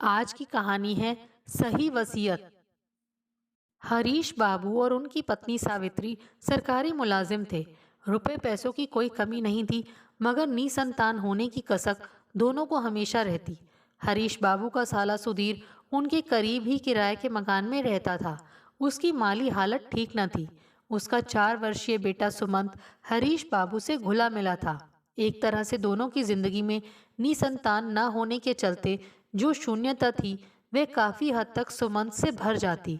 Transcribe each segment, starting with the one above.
आज की कहानी है सही वसीयत। हरीश बाबू और उनकी पत्नी सावित्री सरकारी मुलाजिम थे। रुपए पैसों की कोई कमी नहीं थी, मगर निसंतान होने की कसक दोनों को हमेशा रहती। हरीश बाबू का साला सुधीर उनके करीब ही किराए के मकान में रहता था। उसकी माली हालत ठीक न थी। उसका 4 वर्षीय बेटा सुमंत हरीश बाबू से घुला मिला था। एक तरह से दोनों की जिंदगी में निसंतान न होने के चलते जो शून्यता थी वह काफी हद तक सुमंत से भर जाती।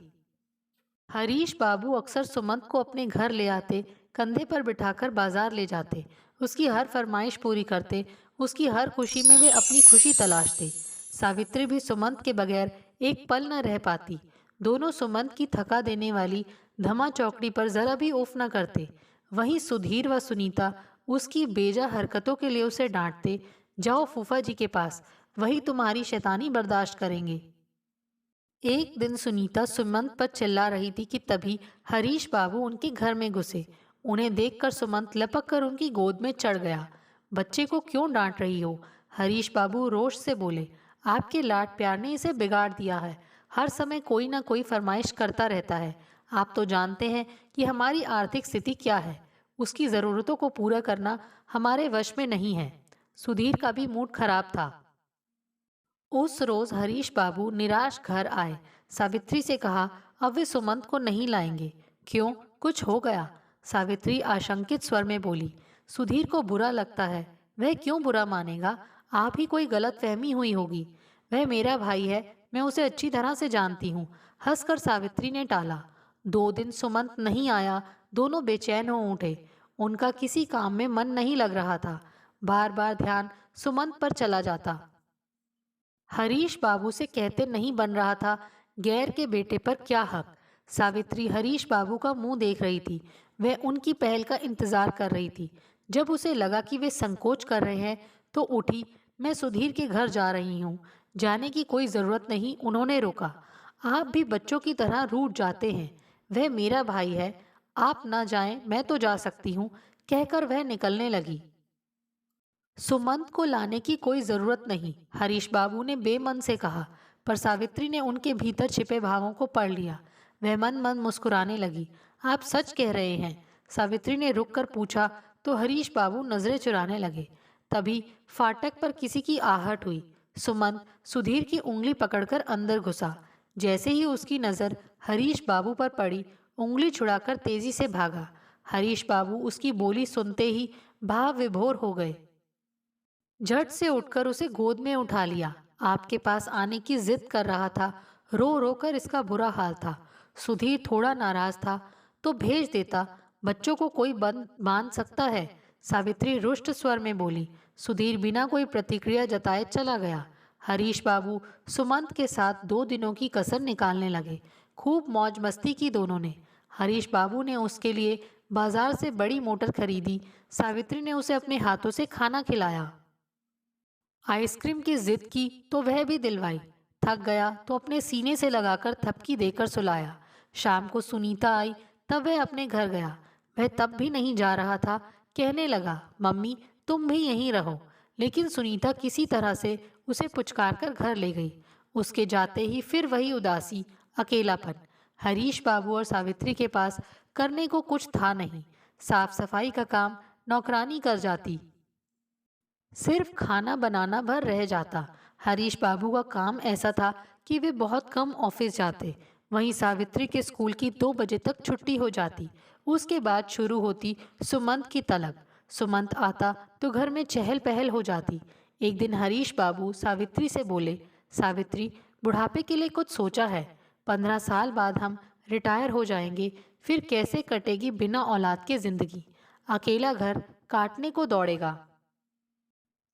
हरीश बाबू अक्सर सुमंत को अपने घर ले आते, कंधे पर बिठाकर बाजार ले जाते, उसकी हर फरमाइश पूरी करते, उसकी हर खुशी में वे अपनी खुशी तलाशते। सावित्री भी सुमंत के बगैर एक पल न रह पाती। दोनों सुमंत की थका देने वाली धमा चौकड़ी पर जरा भी उफ न करते। वहीं सुधीर व सुनीता उसकी बेजा हरकतों के लिए उसे डांटते, जाओ फूफा जी के पास, वही तुम्हारी शैतानी बर्दाश्त करेंगे। एक दिन सुनीता सुमंत पर चिल्ला रही थी कि तभी हरीश बाबू उनके घर में घुसे। उन्हें देखकर सुमंत लपक कर उनकी गोद में चढ़ गया। बच्चे को क्यों डांट रही हो? हरीश बाबू रोष से बोले। आपके लाड प्यार ने इसे बिगाड़ दिया है। हर समय कोई ना कोई फरमाइश करता रहता है। आप तो जानते हैं कि हमारी आर्थिक स्थिति क्या है। उसकी ज़रूरतों को पूरा करना हमारे वश में नहीं है। सुधीर का भी मूड खराब था। उस रोज हरीश बाबू निराश घर आए। सावित्री से कहा, अब वे सुमंत को नहीं लाएंगे। क्यों, कुछ हो गया? सावित्री आशंकित स्वर में बोली। सुधीर को बुरा लगता है। वह क्यों बुरा मानेगा? आप ही कोई गलत फहमी हुई होगी। वह मेरा भाई है, मैं उसे अच्छी तरह से जानती हूँ। हंसकर सावित्री ने टाला। 2 दिन सुमंत नहीं आया। दोनों बेचैन हो उठे। उनका किसी काम में मन नहीं लग रहा था। बार बार ध्यान सुमंत पर चला जाता। हरीश बाबू से कहते नहीं बन रहा था, गैर के बेटे पर क्या हक। सावित्री हरीश बाबू का मुंह देख रही थी। वह उनकी पहल का इंतजार कर रही थी। जब उसे लगा कि वे संकोच कर रहे हैं तो उठी। मैं सुधीर के घर जा रही हूँ। जाने की कोई ज़रूरत नहीं, उन्होंने रोका। आप भी बच्चों की तरह रूठ जाते हैं। वह मेरा भाई है। आप ना जाएं, मैं तो जा सकती हूँ, कहकर वह निकलने लगी। सुमंत को लाने की कोई जरूरत नहीं, हरीश बाबू ने बेमन से कहा। पर सावित्री ने उनके भीतर छिपे भावों को पढ़ लिया। वह मन मन मुस्कुराने लगी। आप सच कह रहे हैं? सावित्री ने रुक कर पूछा तो हरीश बाबू नजरें चुराने लगे। तभी फाटक पर किसी की आहट हुई। सुमंत सुधीर की उंगली पकड़कर अंदर घुसा। जैसे ही उसकी नजर हरीश बाबू पर पड़ी, उंगली छुड़ाकर तेजी से भागा। हरीश बाबू उसकी बोली सुनते ही भाव विभोर हो गए। झट से उठकर उसे गोद में उठा लिया। आपके पास आने की जिद कर रहा था। रो रो कर इसका बुरा हाल था। सुधीर थोड़ा नाराज था तो भेज देता। बच्चों को कोई बंद बांध सकता है? सावित्री रुष्ट स्वर में बोली। सुधीर बिना कोई प्रतिक्रिया जताए चला गया। हरीश बाबू सुमंत के साथ 2 दिनों की कसर निकालने लगे। खूब मौज मस्ती की दोनों ने। हरीश बाबू ने उसके लिए बाजार से बड़ी मोटर खरीदी। सावित्री ने उसे अपने हाथों से खाना खिलाया। आइसक्रीम की जिद की तो वह भी दिलवाई। थक गया तो अपने सीने से लगाकर थपकी देकर सुलाया। शाम को सुनीता आई, तब वह अपने घर गया। वह तब भी नहीं जा रहा था। कहने लगा, मम्मी तुम भी यहीं रहो। लेकिन सुनीता किसी तरह से उसे पुचकार कर घर ले गई। उसके जाते ही फिर वही उदासी, अकेलापन। हरीश बाबू और सावित्री के पास करने को कुछ था नहीं। साफ सफाई का काम नौकरानी कर जाती। सिर्फ खाना बनाना भर रह जाता। हरीश बाबू का काम ऐसा था कि वे बहुत कम ऑफिस जाते। वहीं सावित्री के स्कूल की 2 बजे तक छुट्टी हो जाती। उसके बाद शुरू होती सुमंत की तलब। सुमंत आता तो घर में चहल पहल हो जाती। एक दिन हरीश बाबू सावित्री से बोले, सावित्री बुढ़ापे के लिए कुछ सोचा है? 15 साल बाद हम रिटायर हो जाएंगे, फिर कैसे कटेगी बिना औलाद के जिंदगी? अकेला घर काटने को दौड़ेगा।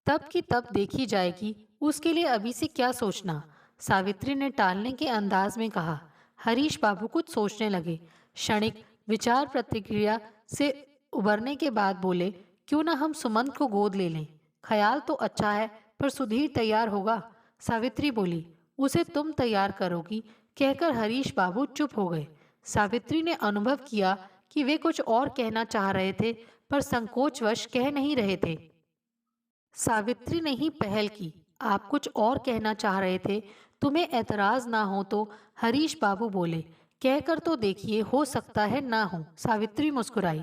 तब की तब देखी जाएगी, उसके लिए अभी से क्या सोचना? सावित्री ने टालने के अंदाज में कहा। हरीश बाबू कुछ सोचने लगे। क्षणिक विचार प्रतिक्रिया से उबरने के बाद बोले, क्यों ना हम सुमंत को गोद ले लें? ख्याल तो अच्छा है, पर सुधीर तैयार होगा? सावित्री बोली। उसे तुम तैयार करोगी, कहकर हरीश बाबू चुप हो गए। सावित्री ने अनुभव किया कि वे कुछ और कहना चाह रहे थे, पर संकोचवश कह नहीं रहे थे। सावित्री ने ही पहल की। आप कुछ और कहना चाह रहे थे तुम्हें ऐतराज ना हो तो, हरीश बाबू बोले। कहकर तो देखिए, हो सकता है ना हो, सावित्री मुस्कुराई।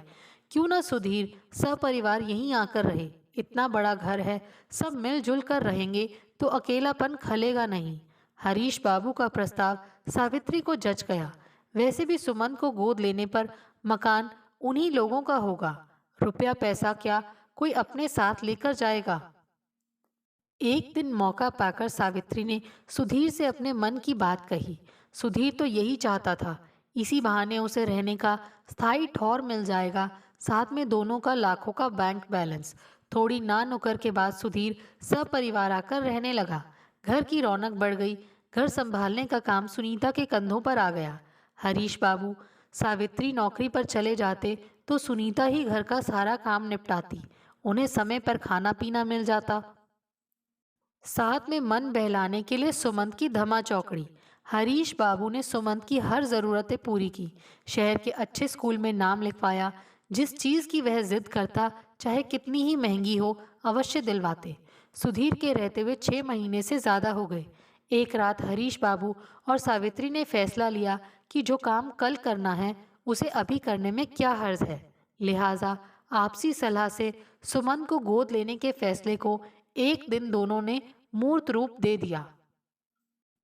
क्यों ना सुधीर, सपरिवार यहीं आकर रहे, इतना बड़ा घर है, सब मिलजुल कर रहेंगे तो अकेलापन खलेगा नहीं। हरीश बाबू का प्रस्ताव सावित्री को जच गया। वैसे भी सुमंत को गोद लेने पर मकान उन्हीं लोगों का होगा, रुपया पैसा क्या कोई अपने साथ लेकर जाएगा। एक दिन मौका पाकर सावित्री ने सुधीर से अपने मन की बात कही। सुधीर तो यही चाहता था, इसी बहाने उसे रहने का स्थायी ठौर मिल जाएगा, साथ में दोनों का लाखों का बैंक बैलेंस। थोड़ी ना नुकर के बाद सुधीर सपरिवार आकर रहने लगा। घर की रौनक बढ़ गई। घर संभालने का काम सुनीता के कंधों पर आ गया। हरीश बाबू सावित्री नौकरी पर चले जाते तो सुनीता ही घर का सारा काम निपटाती। उन्हें समय पर खाना पीना मिल जाता। साथ में मन बहलाने के लिए सुमंत की धमा चौकड़ी। हरीश बाबू ने सुमंत की हर ज़रूरतें पूरी की। शहर के अच्छे स्कूल में नाम लिखवाया। जिस चीज़ की वह जिद करता, चाहे कितनी ही महंगी हो, अवश्य दिलवाते। सुधीर के रहते हुए 6 महीने से ज़्यादा हो गए। एक रात हरीश बाबू और सावित्री ने फैसला लिया कि जो काम कल करना है उसे अभी करने में क्या हर्ज है। लिहाजा आपसी सलाह से सुमंत को गोद लेने के फैसले को एक दिन दोनों ने मूर्त रूप दे दिया।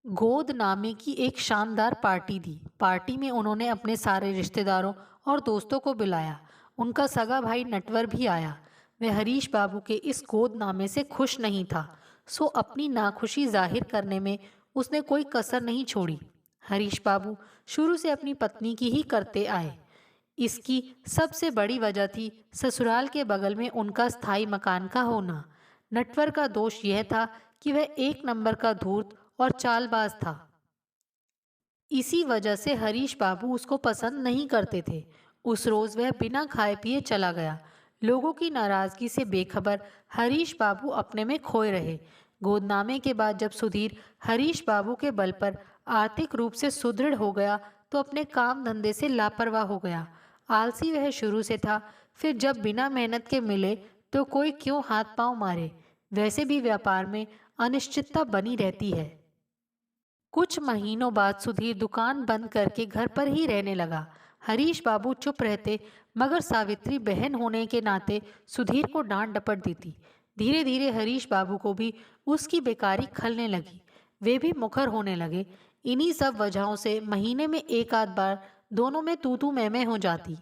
गोद नामे की एक शानदार पार्टी दी। पार्टी में उन्होंने अपने सारे रिश्तेदारों और दोस्तों को बुलाया। उनका सगा भाई नटवर भी आया। वह हरीश बाबू के इस गोद नामे से खुश नहीं था, सो अपनी नाखुशी जाहिर करने में उसने कोई कसर नहीं छोड़ी। हरीश बाबू शुरू से अपनी पत्नी की ही करते आए। इसकी सबसे बड़ी वजह थी ससुराल के बगल में उनका स्थायी मकान का होना। नटवर का दोष यह था कि वह एक नंबर का धूर्त और चालबाज था। इसी वजह से हरीश बाबू उसको पसंद नहीं करते थे। उस रोज वह बिना खाए पिए चला गया। लोगों की नाराजगी से बेखबर हरीश बाबू अपने में खोए रहे। गोदनामे के बाद जब सुधीर हरीश बाबू के बल पर आर्थिक रूप से सुदृढ़ हो गया तो अपने काम धंधे से लापरवाह हो गया। आलसी वह शुरू से था, फिर जब बिना मेहनत के मिले तो कोई क्यों हाथ पांव मारे। वैसे भी व्यापार में अनिश्चितता बनी रहती है। कुछ महीनों बाद सुधीर दुकान बंद करके घर पर ही रहने लगा। हरीश बाबू चुप रहते, मगर सावित्री बहन होने के नाते सुधीर को डांट डपट देती। धीरे धीरे हरीश बाबू को भी उसकी बेकारी खलने लगी। वे भी मुखर होने लगे। इन्हीं सब वजहों से महीने में एक आध बार दोनों में तू तू मैं हो जाती।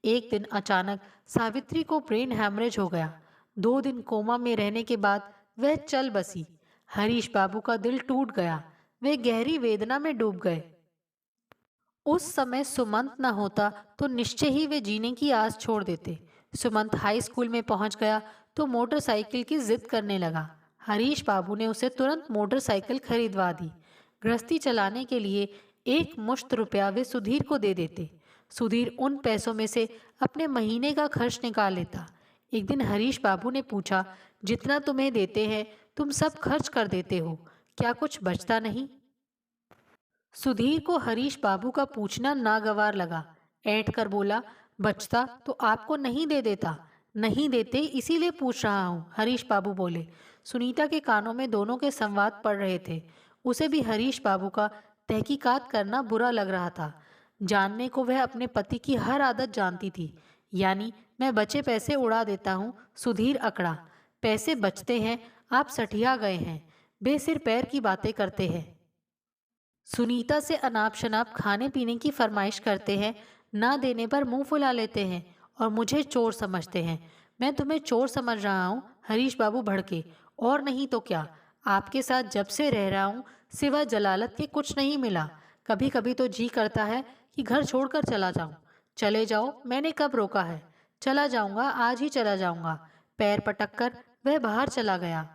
एक दिन अचानक सावित्री को ब्रेन हैमरेज हो गया। 2 दिन कोमा में रहने के बाद वह चल बसी। हरीश बाबू का दिल टूट गया। वे गहरी वेदना में डूब गए। उस समय सुमंत न होता तो निश्चय ही वे जीने की आस छोड़ देते। सुमंत हाई स्कूल में पहुंच गया तो मोटरसाइकिल की जिद करने लगा। हरीश बाबू ने उसे तुरंत मोटरसाइकिल खरीदवा दी। गृहस्थी चलाने के लिए एक मुश्त रुपया वे सुधीर को दे देते। सुधीर उन पैसों में से अपने महीने का खर्च निकाल लेता। एक दिन हरीश बाबू ने पूछा, जितना तुम्हें देते हैं तुम सब खर्च कर देते हो, क्या कुछ बचता नहीं? सुधीर को हरीश बाबू का पूछना नागवार लगा। ऐंठ कर बोला, बचता तो आपको नहीं दे देता। नहीं देते इसीलिए पूछ रहा हूँ, हरीश बाबू बोले। सुनीता के कानों में दोनों के संवाद पड़ रहे थे। उसे भी हरीश बाबू का तहकीकात करना बुरा लग रहा था। जानने को वह अपने पति की हर आदत जानती थी। यानी मैं बचे पैसे उड़ा देता हूँ। सुधीर अकड़ा। पैसे बचते हैं, आप सठिया गए हैं, बेसिर पैर की बातें करते हैं। सुनीता से अनाप शनाप खाने पीने की फरमाइश करते हैं, ना देने पर मुंह फुला लेते हैं और मुझे चोर समझते हैं। मैं तुम्हें चोर समझ रहा हूँ? हरीश बाबू भड़के। और नहीं तो क्या, आपके साथ जब से रह रहा हूँ सिवा जलालत के कुछ नहीं मिला। कभी कभी तो जी करता है कि घर छोड़कर चला जाऊं। चले जाओ, मैंने कब रोका है? चला जाऊंगा, आज ही चला जाऊंगा। पैर पटक कर वह बाहर चला गया।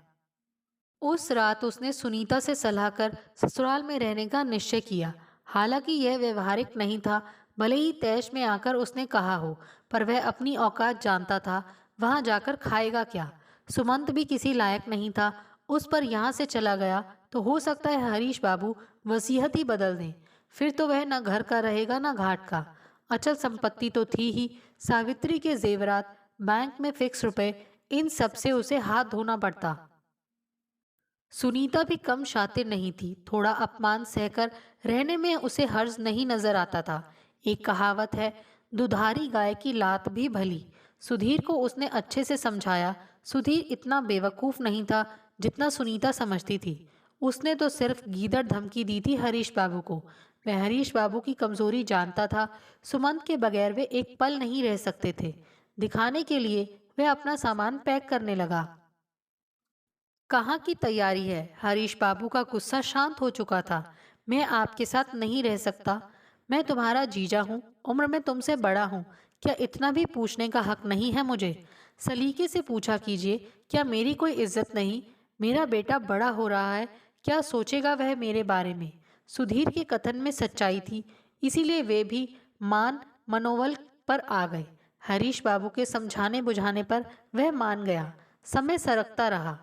उस रात उसने सुनीता से सलाह कर ससुराल में रहने का निश्चय किया। हालांकि यह व्यवहारिक नहीं था, भले ही तैश में आकर उसने कहा हो, पर वह अपनी औकात जानता था। वहां जाकर खाएगा क्या? सुमंत भी किसी लायक नहीं था। उस पर यहाँ से चला गया तो हो सकता है हरीश बाबू वसीयत ही बदल दें। फिर तो वह न घर का रहेगा न घाट का। अचल संपत्ति तो थी ही, सावित्री के जेवरात, बैंक में फिक्स रुपए, इन सब से उसे हाथ धोना पड़ता। सुनीता भी कम शातिर नहीं थी। थोड़ा अपमान सहकर रहने में उसे हर्ज नहीं नजर आता था। एक कहावत है, दुधारी गाय की लात भी भली। सुधीर को उसने अच्छे से समझाया। सुधीर इतना बेवकूफ नहीं था जितना सुनीता समझती थी। उसने तो सिर्फ गीदड़ धमकी दी थी हरीश बाबू को। वह हरीश बाबू की कमजोरी जानता था। सुमंत के बगैर वे एक पल नहीं रह सकते थे। दिखाने के लिए वह अपना सामान पैक करने लगा। कहाँ की तैयारी है? हरीश बाबू का गुस्सा शांत हो चुका था। मैं आपके साथ नहीं रह सकता। मैं तुम्हारा जीजा हूँ, उम्र में तुमसे बड़ा हूँ। क्या इतना भी पूछने का हक नहीं है मुझे? सलीके से पूछा कीजिए, क्या मेरी कोई इज्जत नहीं? मेरा बेटा बड़ा हो रहा है, क्या सोचेगा वह मेरे बारे में? सुधीर के कथन में सच्चाई थी, इसीलिए वे भी मान मनोबल पर आ गए। हरीश बाबू के समझाने बुझाने पर वह मान गया। समय सरकता रहा।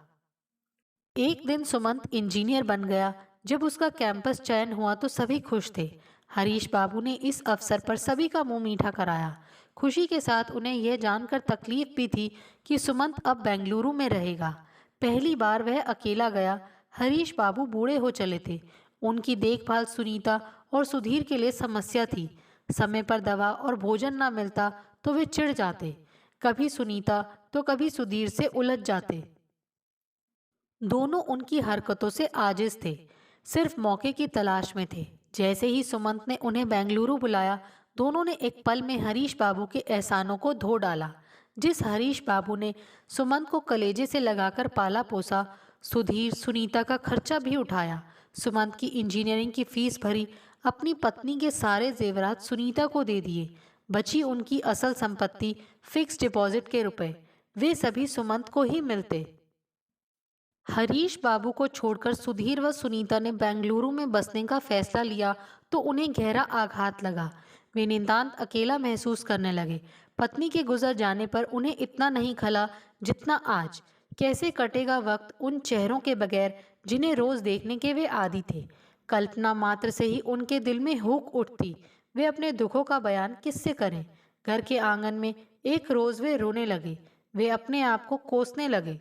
एक दिन सुमंत इंजीनियर बन गया। जब उसका कैंपस चयन हुआ तो सभी खुश थे। हरीश बाबू ने इस अवसर पर सभी का मुंह मीठा कराया। खुशी के साथ उन्हें यह जानकर तकलीफ भी थी कि सुमंत अब बेंगलुरु में रहेगा। पहली बार वह अकेला गया। हरीश बाबू बूढ़े हो चले थे। उनकी देखभाल सुनीता और सुधीर के लिए समस्या थी। समय पर दवा और भोजन न मिलता तो वे चिढ़ जाते। कभी सुनीता तो कभी सुधीर से उलझ जाते। दोनों उनकी हरकतों से आजिज थे, सिर्फ मौके की तलाश में थे। जैसे ही सुमंत ने उन्हें बेंगलुरु बुलाया, दोनों ने एक पल में हरीश बाबू के एहसानों को धो डाला। जिस हरीश बाबू ने सुमंत को कलेजे से लगाकर पाला पोसा, सुधीर सुनीता का खर्चा भी उठाया, सुमंत की इंजीनियरिंग की फीस भरी, अपनी पत्नी के सारे जेवरात सुनीता को दे दिए। बची उनकी असल संपत्ति, फिक्स डिपॉजिट के रुपए, वे सभी सुमंत को ही मिलते। हरीश बाबू को छोड़कर सुधीर व सुनीता ने बेंगलुरु में बसने का फैसला लिया तो उन्हें गहरा आघात लगा। वे नितांत अकेला महसूस करने लगे। पत्नी के गुजर जाने पर उन्हें इतना नहीं खला जितना आज। कैसे कटेगा वक्त उन चेहरों के बगैर जिन्हें रोज देखने के वे आदी थे। कल्पना मात्र से ही उनके दिल में हुक उठती। वे अपने दुखों का बयान किससे करें? घर के आंगन में एक रोज वे रोने लगे। वे अपने आप को कोसने लगे।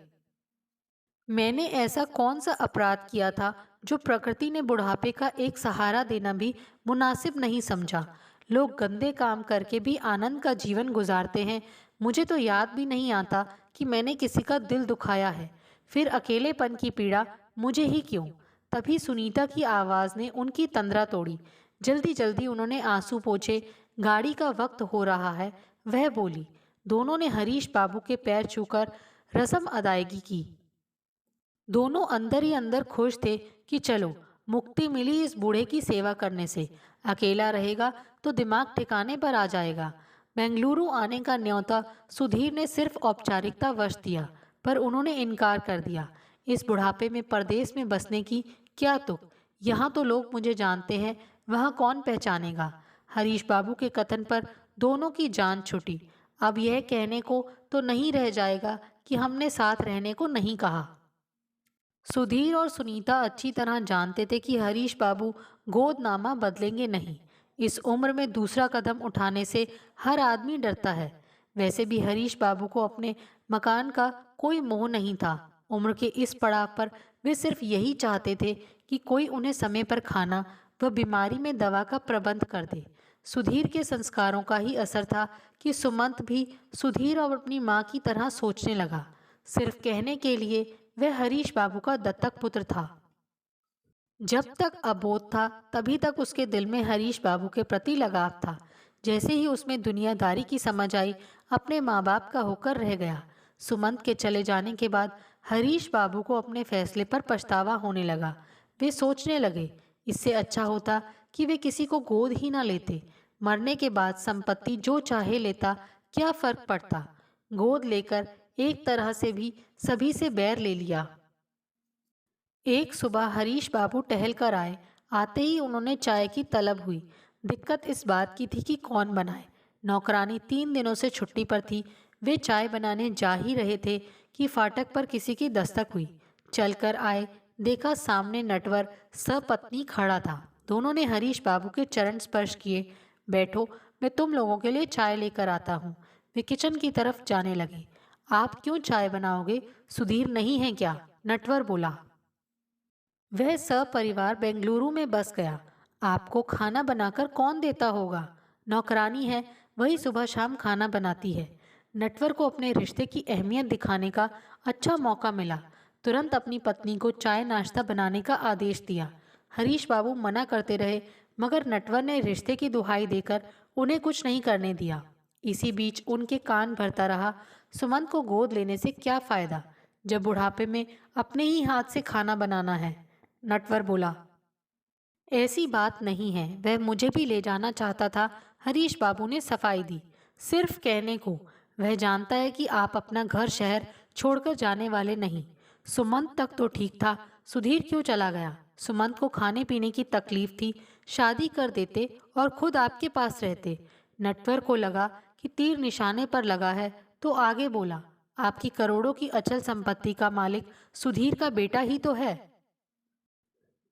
मैंने ऐसा कौन सा अपराध किया था जो प्रकृति ने बुढ़ापे का एक सहारा देना भी मुनासिब नहीं समझा? लोग गंदे काम करके भी आनंद का जीवन गुजारते हैं। मुझे तो याद भी नहीं आता कि मैंने किसी का दिल दुखाया है। फिर अकेलेपन की पीड़ा मुझे ही क्यों? तभी सुनीता की आवाज़ ने उनकी तंद्रा तोड़ी। जल्दी जल्दी उन्होंने आंसू पोंछे। गाड़ी का वक्त हो रहा है, वह बोली। दोनों ने हरीश बाबू के पैर छूकर रस्म अदायगी की। दोनों अंदर ही अंदर खुश थे कि चलो, मुक्ति मिली इस बूढ़े की सेवा करने से। अकेला रहेगा तो दिमाग ठिकाने पर आ जाएगा। बेंगलुरु आने का न्योता सुधीर ने सिर्फ औपचारिकता वश दिया, पर उन्होंने इनकार कर दिया। इस बुढ़ापे में परदेश में बसने की क्या तुक? यहाँ तो लोग मुझे जानते हैं, वहाँ कौन पहचानेगा? हरीश बाबू के कथन पर दोनों की जान छुटी। अब यह कहने को तो नहीं रह जाएगा कि हमने साथ रहने को नहीं कहा। सुधीर और सुनीता अच्छी तरह जानते थे कि हरीश बाबू गोदनामा बदलेंगे नहीं। इस उम्र में दूसरा कदम उठाने से हर आदमी डरता है। वैसे भी हरीश बाबू को अपने मकान का कोई मोह नहीं था। उम्र के इस पड़ाव पर वे सिर्फ यही चाहते थे कि कोई उन्हें समय पर खाना व बीमारी में दवा का प्रबंध कर दे। सुधीर के संस्कारों का ही असर था कि सुमंत भी सुधीर और अपनी माँ की तरह सोचने लगा। सिर्फ कहने के लिए वह हरीश बाबू का दत्तक पुत्र था। जब तक अबोध था तभी तक उसके दिल में हरीश बाबू के प्रति लगाव था। जैसे ही उसमें दुनियादारी की समझ आई, अपने माँ बाप का होकर रह गया। सुमंत के चले जाने के बाद हरीश बाबू को अपने फैसले पर पछतावा होने लगा। वे सोचने लगे, इससे अच्छा होता कि वे किसी को गोद ही ना लेते। मरने के बाद संपत्ति जो चाहे लेता, क्या फर्क पड़ता? गोद लेकर एक तरह से भी सभी से बैर ले लिया। एक सुबह हरीश बाबू टहल कर आए। आते ही उन्होंने चाय की तलब हुई। दिक्कत इस बात की थी कि कौन बनाए। नौकरानी 3 दिनों से छुट्टी पर थी। वे चाय बनाने जा ही रहे थे कि फाटक पर किसी की दस्तक हुई। चलकर आए, देखा सामने नटवर सपत्नी खड़ा था। दोनों ने हरीश बाबू के चरण स्पर्श किए। बैठो, मैं तुम लोगों के लिए चाय लेकर आता हूँ। वे किचन की तरफ जाने लगे। आप क्यों चाय बनाओगे? सुधीर नहीं है क्या? नटवर बोला। वह सपरिवार बेंगलुरु में बस गया। आपको खाना बनाकर कौन देता होगा? नौकरानी है, वही सुबह शाम खाना बनाती है। नटवर को अपने रिश्ते की अहमियत दिखाने का अच्छा मौका मिला। तुरंत अपनी पत्नी को चाय नाश्ता बनाने का आदेश दिया। हरीश बाबू मना करते रहे, मगर नटवर ने रिश्ते की दुहाई देकर उन्हें कुछ नहीं करने दिया। इसी बीच उनके कान भरता रहा, सुमंत को गोद लेने से क्या फायदा, जब बुढ़ापे में अपने ही हाथ से खाना बनाना है। नटवर बोला, ऐसी बात नहीं है, वह मुझे भी ले जाना चाहता था। हरीश बाबू ने सफाई दी, सिर्फ कहने को। वह जानता है कि आप अपना घर शहर छोड़कर जाने वाले नहीं। सुमंत तक तो ठीक था, सुधीर क्यों चला गया? सुमंत को खाने पीने की तकलीफ थी, शादी कर देते और खुद आपके पास रहते। नटवर को लगा कि तीर निशाने पर लगा है, तो आगे बोला, आपकी करोड़ों की अचल संपत्ति का मालिक सुधीर का बेटा ही तो है।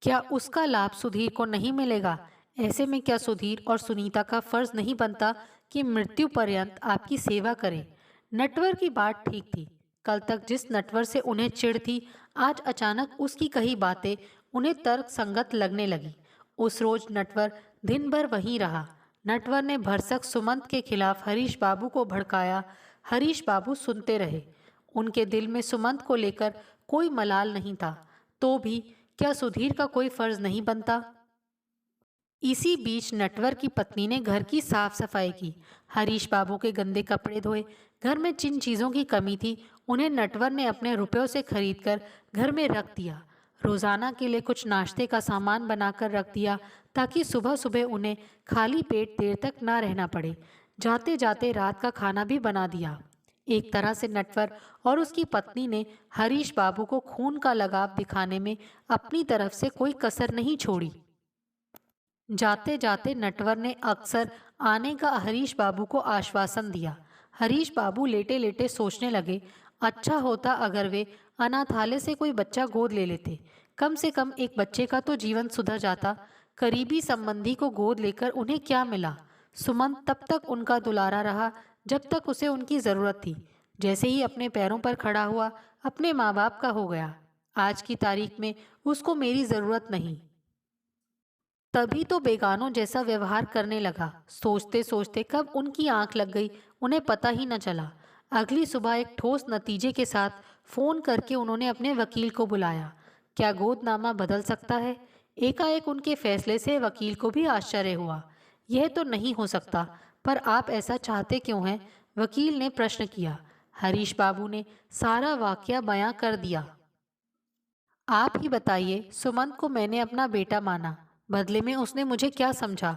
क्या उसका लाभ सुधीर को नहीं मिलेगा? ऐसे में क्या सुधीर और सुनीता का फर्ज नहीं बनता कि मृत्यु पर्यंत आपकी सेवा करें? नटवर की बात ठीक थी। कल तक जिस नटवर से उन्हें चिढ़ थी, आज अचानक उसकी कही बातें उन्हें तर्क संगत लगने लगी। उस रोज नटवर दिन भर वहीं रहा। नटवर ने भरसक सुमंत के खिलाफ हरीश बाबू को भड़काया। हरीश बाबू सुनते रहे। उनके दिल में सुमंत को लेकर कोई मलाल नहीं था, तो भी क्या सुधीर का कोई फर्ज नहीं बनता? इसी बीच नटवर की पत्नी ने घर की साफ सफाई की, हरीश बाबू के गंदे कपड़े धोए। घर में जिन चीजों की कमी थी, उन्हें नटवर ने अपने रुपयों से खरीदकर घर में रख दिया। रोजाना के लिए कुछ नाश्ते का सामान बनाकर रख दिया, ताकि सुबह सुबह उन्हें खाली पेट देर तक ना रहना पड़े। जाते जाते रात का खाना भी बना दिया। एक तरह से नटवर और उसकी पत्नी ने हरीश बाबू को खून का लगाव दिखाने में अपनी तरफ से कोई कसर नहीं छोड़ी। जाते जाते नटवर ने अक्सर आने का हरीश बाबू को आश्वासन दिया। हरीश बाबू लेटे लेटे सोचने लगे, अच्छा होता अगर वे अनाथालय से कोई बच्चा गोद ले लेते। कम से कम एक बच्चे का तो जीवन सुधर जाता। करीबी संबंधी को गोद लेकर उन्हें क्या मिला? सुमंत तब तक उनका दुलारा रहा जब तक उसे उनकी जरूरत थी। जैसे ही अपने पैरों पर खड़ा हुआ, अपने माँ बाप का हो गया। आज की तारीख में उसको मेरी जरूरत नहीं। तभी तो बेगानों जैसा व्यवहार करने लगा। सोचते सोचते कब उनकी आंख लग गई, उन्हें पता ही न चला। अगली सुबह एक ठोस नतीजे के साथ फोन करके उन्होंने अपने वकील को बुलाया। क्या गोदनामा बदल सकता है? एकाएक उनके फैसले से वकील को भी आश्चर्य हुआ। यह तो नहीं हो सकता, पर आप ऐसा चाहते क्यों हैं? वकील ने प्रश्न किया। हरीश बाबू ने सारा वाकया बयां कर दिया। आप ही बताइए, सुमंत को मैंने अपना बेटा माना, बदले में उसने मुझे क्या समझा?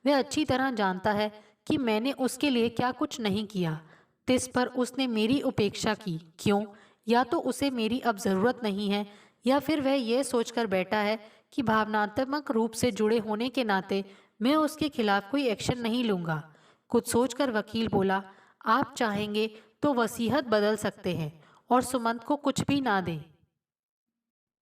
वह अच्छी तरह जानता है कि मैंने उसके लिए क्या कुछ नहीं किया। तिस पर उसने मेरी उपेक्षा की। क्यों? या तो उसे मेरी अब ज़रूरत नहीं है, या फिर वह यह सोचकर बैठा है कि भावनात्मक रूप से जुड़े होने के नाते मैं उसके खिलाफ कोई एक्शन नहीं लूँगा। कुछ सोचकर वकील बोला, आप चाहेंगे तो वसीयत बदल सकते हैं और सुमंत को कुछ भी ना दें।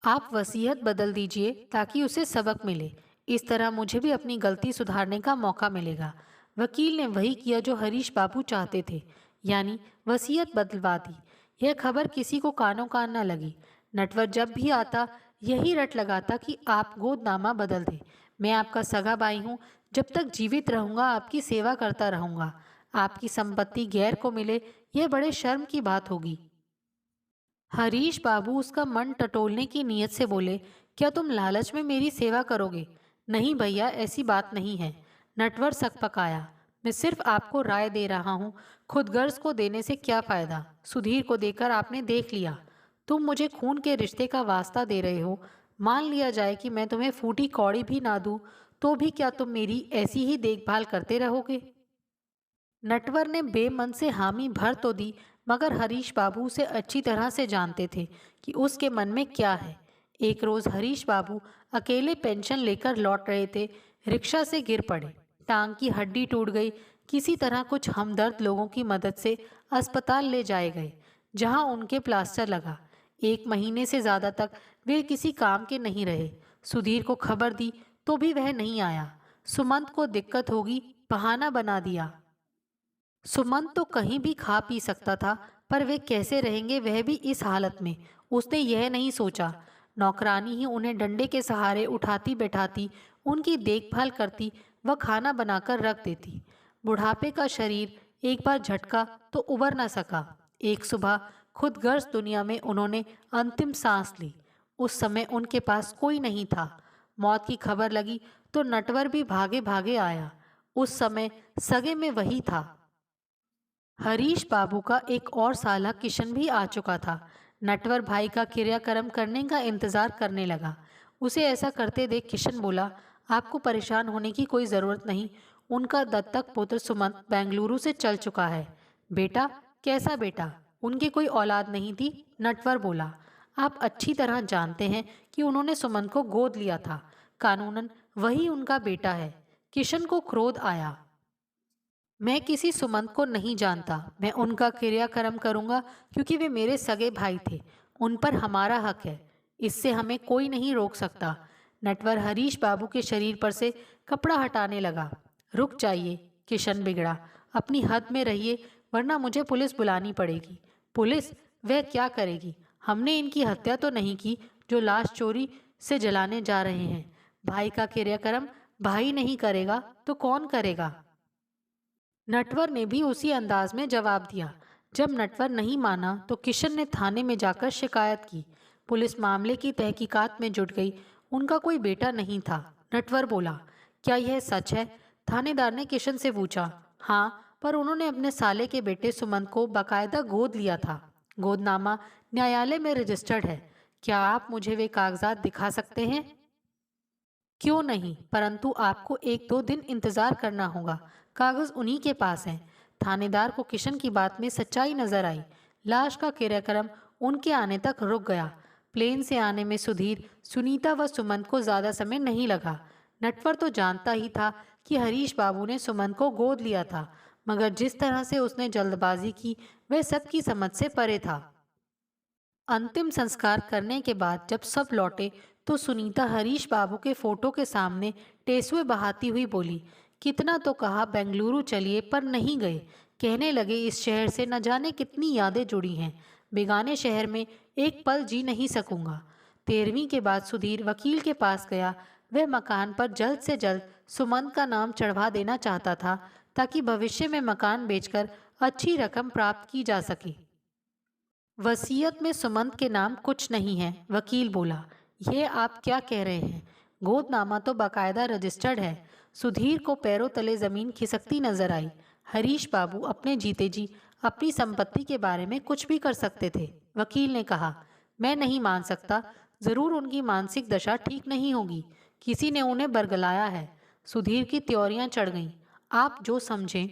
आप वसीयत बदल दीजिए ताकि उसे सबक मिले। इस तरह मुझे भी अपनी गलती सुधारने का मौका मिलेगा। वकील ने वही किया जो हरीश बाबू चाहते थे, यानी वसीयत बदलवा दी। यह खबर किसी को कानों कान न लगी। नटवर जब भी आता, यही रट लगाता कि आप गोदनामा बदल दें। मैं आपका सगा भाई हूँ, जब तक जीवित रहूँगा आपकी सेवा करता रहूँगा। आपकी संपत्ति गैर को मिले, यह बड़े शर्म की बात होगी। हरीश बाबू उसका मन टटोलने की नीयत से बोले, क्या तुम लालच में मेरी सेवा करोगे? नहीं भैया, ऐसी बात नहीं है। नटवर सकपकाया। मैं सिर्फ आपको राय दे रहा हूँ। खुद गर्ज को देने से क्या फायदा? सुधीर को देकर आपने देख लिया। तुम मुझे खून के रिश्ते का वास्ता दे रहे हो। मान लिया जाए कि मैं तुम्हें फूटी कौड़ी भी ना दूं, तो भी क्या तुम मेरी ऐसी ही देखभाल करते रहोगे? नटवर ने बेमन से हामी भर तो दी, मगर हरीश बाबू उसे अच्छी तरह से जानते थे कि उसके मन में क्या है। एक रोज हरीश बाबू अकेले पेंशन लेकर लौट रहे थे। रिक्शा से गिर पड़े, टांग की हड्डी टूट गई। किसी तरह कुछ हमदर्द लोगों की मदद से अस्पताल ले जाए गए, जहां उनके प्लास्टर लगा। 1 महीने से ज्यादा तक वे किसी काम के नहीं रहे। सुधीर को खबर दी तो भी वह नहीं आया। सुमंत को दिक्कत होगी, बहाना बना दिया। सुमन तो कहीं भी खा पी सकता था, पर वे कैसे रहेंगे वह भी इस हालत में, उसने यह नहीं सोचा। नौकरानी ही उन्हें डंडे के सहारे उठाती बैठाती, उनकी देखभाल करती व खाना बनाकर रख देती। बुढ़ापे का शरीर एक बार झटका तो उबर न सका। एक सुबह खुदगर्ज दुनिया में उन्होंने अंतिम सांस ली। उस समय उनके पास कोई नहीं था। मौत की खबर लगी तो नटवर भी भागे भागे आया। उस समय सगे में वही था। हरीश बाबू का एक और साला किशन भी आ चुका था। नटवर भाई का क्रियाक्रम करने का इंतजार करने लगा। उसे ऐसा करते देख किशन बोला, आपको परेशान होने की कोई ज़रूरत नहीं। उनका दत्तक पुत्र सुमंत बेंगलुरु से चल चुका है। बेटा? कैसा बेटा? उनकी कोई औलाद नहीं थी। नटवर बोला, आप अच्छी तरह जानते हैं कि उन्होंने सुमंत को गोद लिया था। कानूनन वही उनका बेटा है। किशन को क्रोध आया। मैं किसी सुमंत को नहीं जानता। मैं उनका क्रियाक्रम करूंगा क्योंकि वे मेरे सगे भाई थे। उन पर हमारा हक है। इससे हमें कोई नहीं रोक सकता। नटवर हरीश बाबू के शरीर पर से कपड़ा हटाने लगा। रुक जाइए, किशन बिगड़ा। अपनी हद में रहिए वरना मुझे पुलिस बुलानी पड़ेगी। पुलिस? वह क्या करेगी? हमने इनकी हत्या तो नहीं की जो लाश चोरी से जलाने जा रहे हैं। भाई का क्रियाक्रम भाई नहीं करेगा तो कौन करेगा? नटवर ने भी उसी अंदाज में जवाब दिया। जब नटवर नहीं माना तो किशन ने थाने में जाकर शिकायत की। पुलिस मामले की तहकीकात में जुट गई। उनका कोई बेटा नहीं था। नटवर बोला, क्या यह सच है? थानेदार ने किशन से पूछा। हाँ, पर उन्होंने अपने साले के बेटे सुमंत को बाकायदा गोद लिया था। गोदनामा न्यायालय में रजिस्टर्ड है। क्या आप मुझे वे कागजात दिखा सकते हैं? क्यों नहीं, परंतु आपको एक दो दिन इंतजार करना होगा। कागज उन्हीं के पास हैं। थानेदार को किशन की बात में सच्चाई नजर आई। लाश का क्रियाक्रम उनके आने तक रुक गया। प्लेन से आने में सुधीर, सुनीता व सुमंत को ज्यादा समय नहीं लगा। नटवर तो जानता ही था कि हरीश बाबू ने सुमंत को गोद लिया था, मगर जिस तरह से उसने जल्दबाजी की वह सबकी समझ से परे था। अंतिम संस्कार करने के बाद जब सब लौटे तो सुनीता हरीश बाबू के फोटो के सामने टेसुए बहाती हुई बोली, कितना तो कहा बेंगलुरु चलिए पर नहीं गए। कहने लगे इस शहर से न जाने कितनी यादें जुड़ी हैं। बेगाने शहर में एक पल जी नहीं सकूंगा। 13वीं के बाद सुधीर वकील के पास गया। वह मकान पर जल्द से जल्द सुमंत का नाम चढ़वा देना चाहता था ताकि भविष्य में मकान बेचकर अच्छी रकम प्राप्त की जा सके। वसीयत में सुमंत के नाम कुछ नहीं है, वकील बोला। ये आप क्या कह रहे हैं? गोदनामा तो बाकायदा रजिस्टर्ड है। सुधीर को पैरों तले जमीन खिसकती नजर आई। हरीश बाबू अपने जीते जी अपनी संपत्ति के बारे में कुछ भी कर सकते थे। वकील ने कहा, मैं नहीं मान सकता। जरूर उनकी मानसिक दशा ठीक नहीं होगी। किसी ने उन्हें बरगलाया है। सुधीर की त्योरियां चढ़ गईं। आप जो समझें।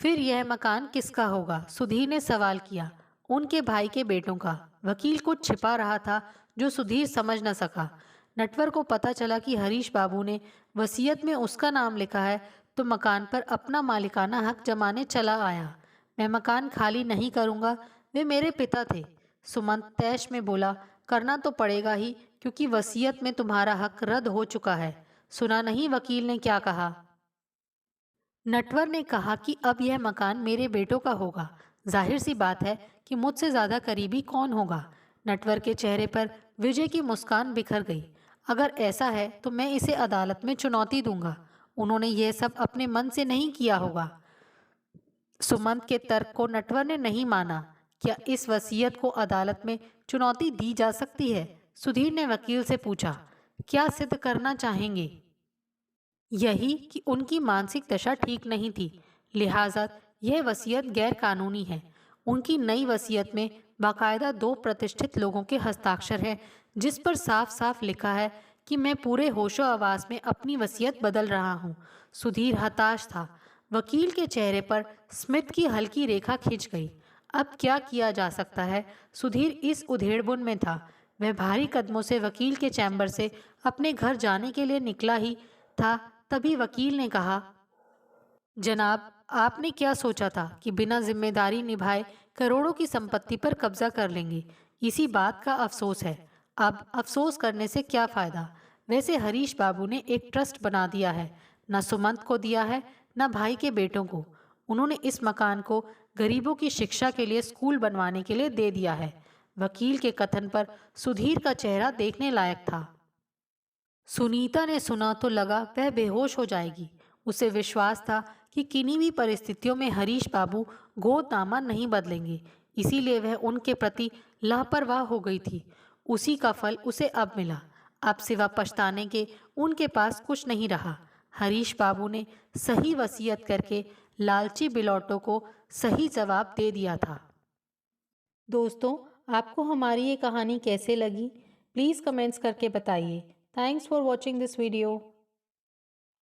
फिर यह मकान किसका होगा? सुधीर ने सवाल किया। उनके भाई के बेटों का। वकील कुछ छिपा रहा था जो सुधीर समझ न सका। नटवर को पता चला कि हरीश बाबू ने वसीयत में उसका नाम लिखा है तो मकान पर अपना मालिकाना हक जमाने चला आया। मैं मकान खाली नहीं करूंगा। वे मेरे पिता थे। सुमंत तैश में बोला, करना तो पड़ेगा ही क्योंकि वसीयत में तुम्हारा हक रद्द हो चुका है। सुना नहीं वकील ने क्या कहा? नटवर ने कहा कि अब यह मकान मेरे बेटों का होगा। जाहिर सी बात है कि मुझसे ज्यादा करीबी कौन होगा। नटवर के चेहरे पर विजय की मुस्कान बिखर गई। अगर ऐसा है तो मैं इसे अदालत में चुनौती दूंगा। उन्होंने यह सब अपने मन से नहीं किया होगा। सुमंत के तर्क को नटवर ने नहीं माना। क्या इस वसीयत को अदालत में चुनौती दी जा सकती है? सुधीर ने वकील से पूछा। क्या सिद्ध करना चाहेंगे? यही कि उनकी मानसिक दशा ठीक नहीं थी, लिहाजा यह वसीयत गैर कानूनी है। उनकी नई वसीयत में बाकायदा 2 प्रतिष्ठित लोगों के हस्ताक्षर हैं जिस पर साफ साफ लिखा है कि मैं पूरे होशो आवास में अपनी वसीयत बदल रहा हूँ। सुधीर हताश था। वकील के चेहरे पर स्मित की हल्की रेखा खिंच गई। अब क्या किया जा सकता है? सुधीर इस उधेड़बुन में था। वह भारी कदमों से वकील के चैम्बर से अपने घर जाने के लिए निकला ही था, तभी वकील ने कहा, जनाब, आपने क्या सोचा था कि बिना जिम्मेदारी निभाए करोड़ों की संपत्ति पर कब्जा कर लेंगे? इसी बात का अफसोस है। अब अफसोस करने से क्या फायदा? वैसे हरीश बाबू ने एक ट्रस्ट बना दिया है। न सुमंत को दिया है न भाई के बेटों को। उन्होंने इस मकान को गरीबों की शिक्षा के लिए स्कूल बनवाने के लिए दे दिया है। वकील के कथन पर सुधीर का चेहरा देखने लायक था। सुनीता ने सुना तो लगा वह बेहोश हो जाएगी। उसे विश्वास था कि किन्हीं भी परिस्थितियों में हरीश बाबू गोदनामा नहीं बदलेंगे, इसीलिए वह उनके प्रति लापरवाह हो गई थी। उसी का फल उसे अब मिला। अब सिवा पछताने के उनके पास कुछ नहीं रहा। हरीश बाबू ने सही वसीयत करके लालची बिलौटों को सही जवाब दे दिया था। दोस्तों, आपको हमारी ये कहानी कैसे लगी? प्लीज़ कमेंट्स करके बताइए। Thanks for watching this video.